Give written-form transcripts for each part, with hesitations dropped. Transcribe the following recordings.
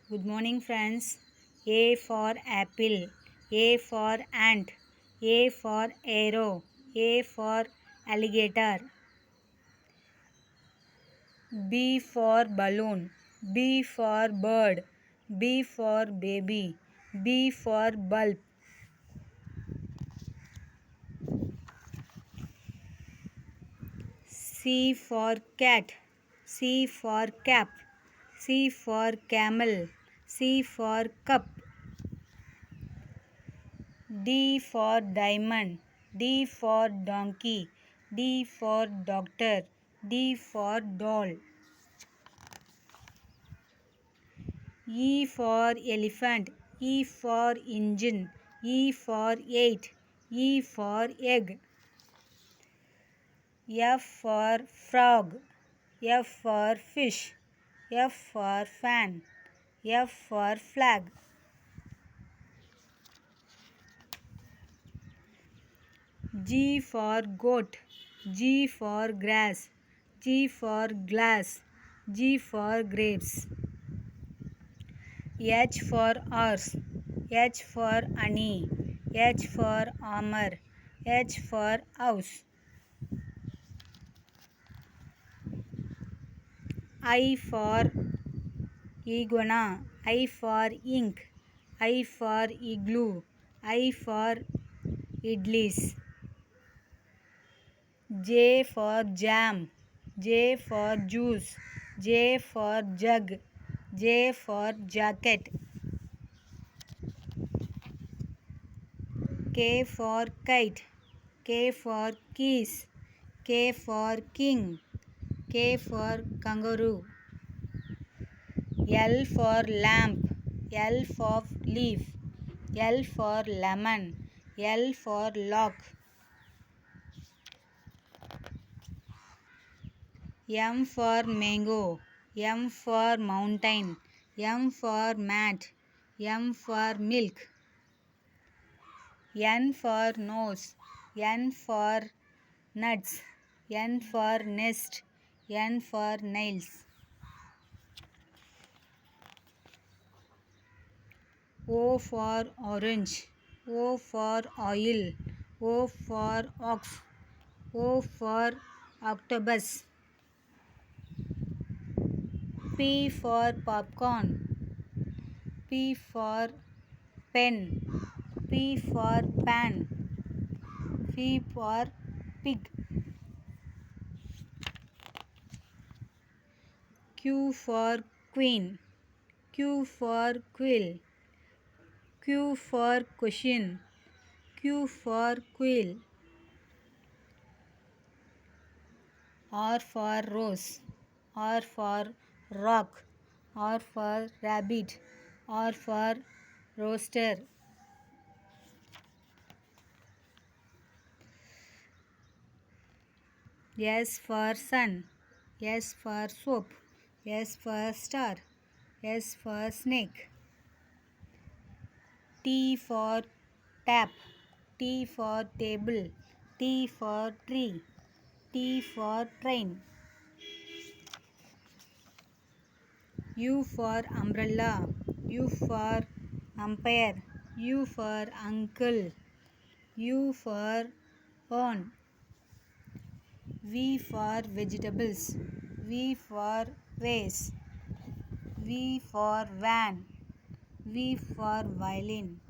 Good morning, friends. A for apple, A for ant, A for arrow, A for alligator. B for balloon, B for bird, B for baby, B for bulb. C for cat, C for cap, C for camel, C for cup. D for diamond, D for donkey, D for doctor, D for doll. E for elephant, E for engine, E for eight, E for egg. F for frog, F for fish, F for fan, F for flag. G for goat, G for grass, G for glass, G for grapes. H for horse, H for honey, H for armor, H for house. I for iguana, I for ink, I for igloo, I for idlis. J for jam, J for juice, J for jug, J for jacket. K for kite, K for keys, K for king, K for kangaroo. L for lamp, L for leaf, L for lemon, L for lock. M for mango, M for mountain, M for mat, M for milk. N for nose, N for nuts, N for nest, N for nails. O for orange, O for oil, O for ox, O for octopus. P for popcorn, P for pen, P for pan, P for pig. Q for queen, Q for quill, Q for cushion, Q for quill. R for rose, R for rock, R for rabbit, R for rooster. S for sun, S for soap, S for star, S for snake. T for tap, T for table, T for tree, T for train. U for umbrella, U for umpire, U for uncle, U for urn. V for vegetables, V for vase, V for van, V for violin.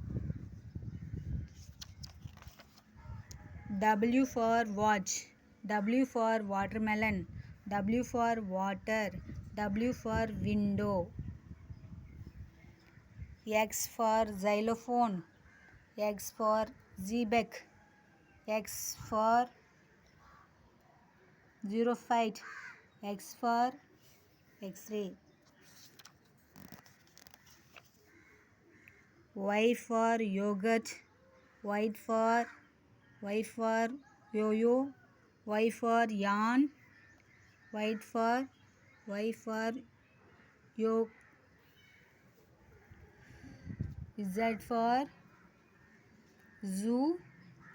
W for watch, W for watermelon, W for water, W for window. X for xylophone, X for xebec, X for xerophyte, X for X-ray. Y for yogurt, Y for yo-yo, Y for yarn, Y for yo. Z for zoo,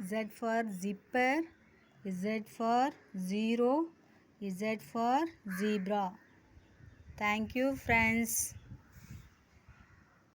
Z for zipper, Z for zero, Z for zebra. Thank you, friends.